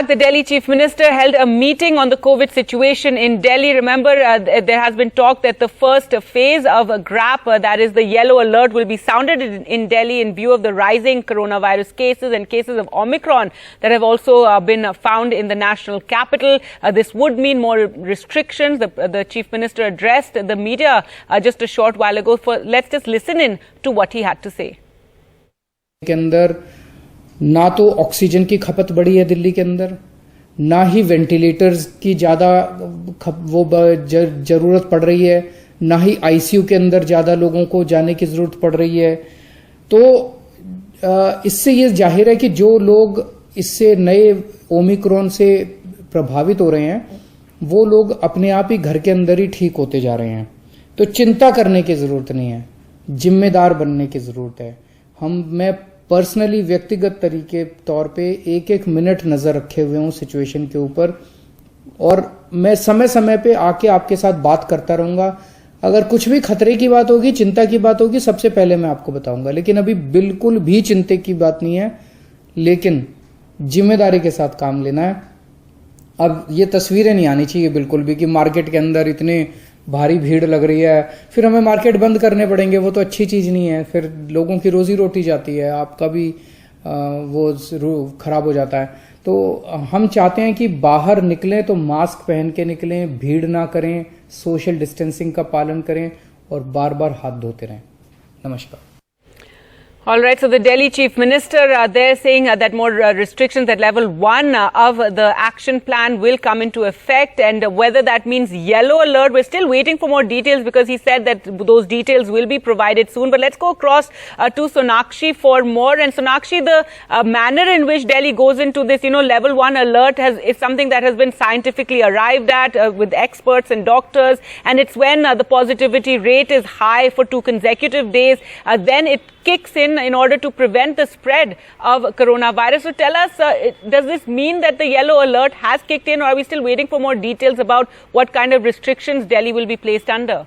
back. The Delhi Chief Minister held a meeting on the COVID situation in Delhi. Remember, there has been talk that the first phase of a GRAP, that is the yellow alert, will be sounded in Delhi in view of the rising coronavirus cases and cases of Omicron that have also been found in the national capital. This would mean more restrictions. The Chief Minister addressed the media just a short while ago. Let's just listen in to what he had to say. ना तो oxygen की खपत बढ़ी है दिल्ली के अंदर, ना ही ventilators की ज़्यादा वो ज़रूरत पड़ रही है, ना ही आईसीयू के अंदर ज़्यादा लोगों को जाने की ज़रूरत पड़ रही है। तो इससे ये जाहिर है कि जो लोग इससे नए ओमिक्रॉन से प्रभावित हो रहे हैं वो लोग अपने आप ही घर के अंदर ही ठीक होते जा रहे हैं। तो चिंता करने की ज़रूरत नहीं है, जिम्मेदार बनने की ज़रूरत है। मैं पर्सनली व्यक्तिगत तरीके तौर पे एक एक मिनट नजर रखे हुए हूं सिचुएशन के ऊपर, और मैं समय समय पे आके आपके साथ बात करता रहूंगा। अगर कुछ भी खतरे की बात होगी, चिंता की बात होगी, सबसे पहले मैं आपको बताऊंगा। लेकिन अभी बिल्कुल भी चिंता की बात नहीं है, लेकिन जिम्मेदारी के साथ काम लेना है। अब ये तस्वीरें नहीं आनी चाहिए बिल्कुल भी कि मार्केट के अंदर इतने भारी भीड़ लग रही है, फिर हमें मार्केट बंद करने पड़ेंगे। वो तो अच्छी चीज नहीं है, फिर लोगों की रोजी रोटी जाती है, आपका भी वो खराब हो जाता है। तो हम चाहते हैं कि बाहर निकलें तो मास्क पहन के निकलें, भीड़ ना करें, सोशल डिस्टेंसिंग का पालन करें और बार बार हाथ धोते रहें। नमस्कार। All right, so the Delhi Chief Minister, they're saying that more restrictions at level 1 of the action plan will come into effect, and whether that means yellow alert, we're still waiting for more details because he said that those details will be provided soon. But let's go across to Sonakshi for more. And Sonakshi, the manner in which Delhi goes into this, level 1 alert is something that has been scientifically arrived at with experts and doctors, and it's when the positivity rate is high for 2 consecutive days, then it kicks in order to prevent the spread of coronavirus. So tell us, does this mean that the yellow alert has kicked in, or are we still waiting for more details about what kind of restrictions Delhi will be placed under?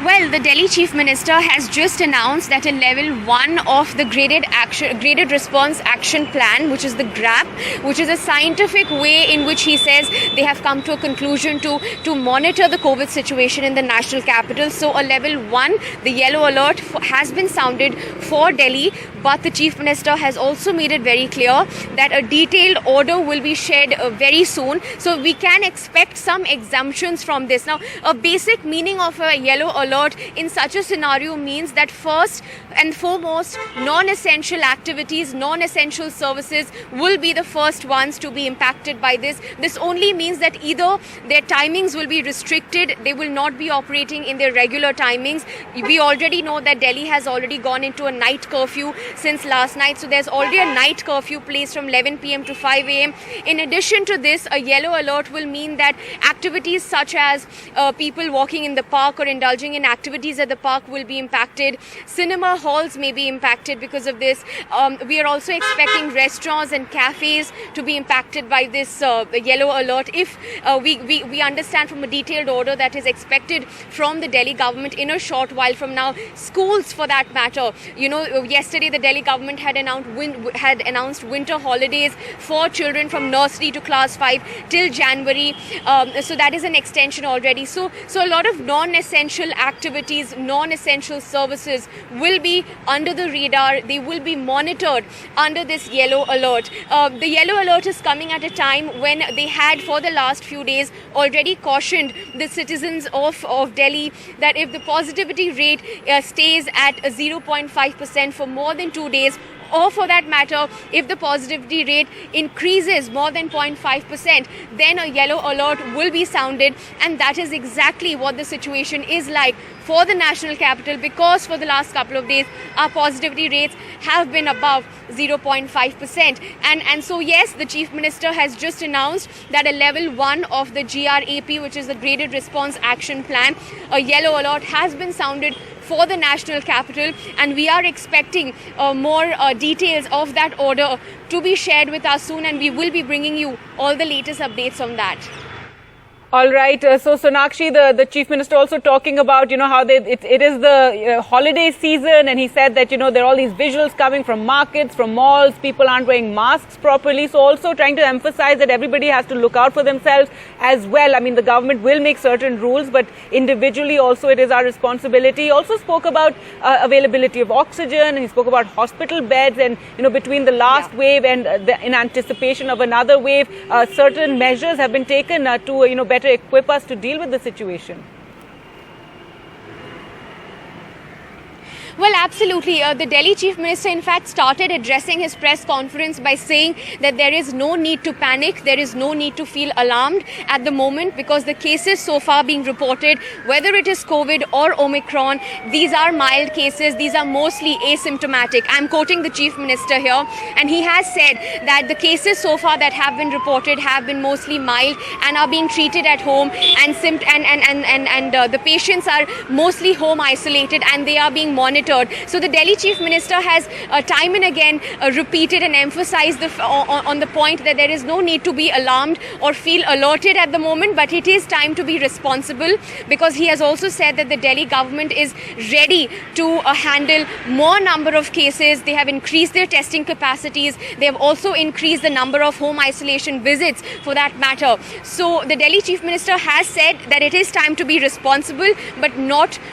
Well, the Delhi Chief Minister has just announced that a level 1 of the graded response action plan, which is the GRAP, which is a scientific way in which he says they have come to a conclusion to monitor the COVID situation in the national capital. So a level 1, the yellow alert, has been sounded for Delhi, but the Chief Minister has also made it very clear that a detailed order will be shared very soon. So we can expect some exemptions from this. Now, a basic meaning of a yellow alert in such a scenario means that first and foremost, non-essential activities, non-essential services will be the first ones to be impacted by this. This only means that either their timings will be restricted, they will not be operating in their regular timings. We already know that Delhi has already gone into a night curfew since last night, so there's already a night curfew placed from 11 p.m. to 5 a.m. In addition to this, a yellow alert will mean that activities such as people walking in the park or indulging in activities at the park will be impacted. Cinema halls may be impacted because of this. We are also expecting restaurants and cafes to be impacted by this yellow alert. If we understand from a detailed order that is expected from the Delhi government in a short while from now, schools for that matter. Yesterday the Delhi government had announced winter holidays for children from nursery to class 5 till January. So that is an extension already. So a lot of non-essential activities, non-essential services will be under the radar. They will be monitored under this yellow alert. The yellow alert is coming at a time when they had for the last few days already cautioned the citizens of Delhi that if the positivity rate stays at 0.5% for more than 2 days, or for that matter, if the positivity rate increases more than 0.5%, then a yellow alert will be sounded. And that is exactly what the situation is like for the national capital, because for the last couple of days, our positivity rates have been above 0.5%. And so, yes, the Chief Minister has just announced that a level 1 of the GRAP, which is the Graded Response Action Plan, a yellow alert has been sounded for the national capital, and we are expecting more details of that order to be shared with us soon, and we will be bringing you all the latest updates on that. All right. So Sonakshi, the Chief Minister, also talking about, how it is the holiday season, and he said that, there are all these visuals coming from markets, from malls, people aren't wearing masks properly. So also trying to emphasize that everybody has to look out for themselves as well. I mean, the government will make certain rules, but individually also it is our responsibility. He also spoke about availability of oxygen, and he spoke about hospital beds, and, between the last wave and in anticipation of another wave, certain measures have been taken to, better equip us to deal with the situation. Well, absolutely. The Delhi Chief Minister, in fact, started addressing his press conference by saying that there is no need to panic. There is no need to feel alarmed at the moment, because the cases so far being reported, whether it is COVID or Omicron, these are mild cases. These are mostly asymptomatic. I'm quoting the Chief Minister here, and he has said that the cases so far that have been reported have been mostly mild and are being treated at home, and the patients are mostly home isolated and they are being monitored. So the Delhi Chief Minister has time and again repeated and emphasized on the point that there is no need to be alarmed or feel alerted at the moment, but it is time to be responsible, because he has also said that the Delhi government is ready to handle more number of cases. They have increased their testing capacities. They have also increased the number of home isolation visits, for that matter. So the Delhi Chief Minister has said that it is time to be responsible, but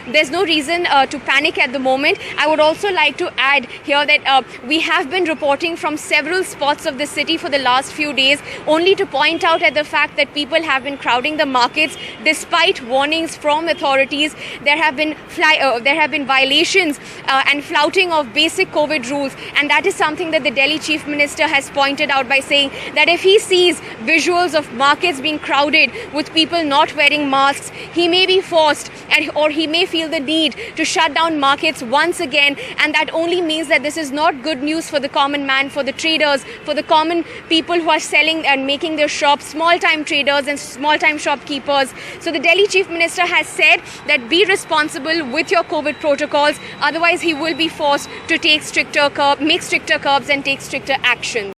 there's no reason to panic at the moment. I would also like to add here that we have been reporting from several spots of the city for the last few days, only to point out at the fact that people have been crowding the markets despite warnings from authorities. There have been violations and flouting of basic COVID rules, and that is something that the Delhi Chief Minister has pointed out by saying that if he sees visuals of markets being crowded with people not wearing masks, he may be forced or he may feel the need to shut down markets once again, and that only means that this is not good news for the common man, for the traders, for the common people who are selling and making their shops, small-time traders and small-time shopkeepers. So the Delhi Chief Minister has said that be responsible with your COVID protocols, otherwise he will be forced to make stricter curbs and take stricter action.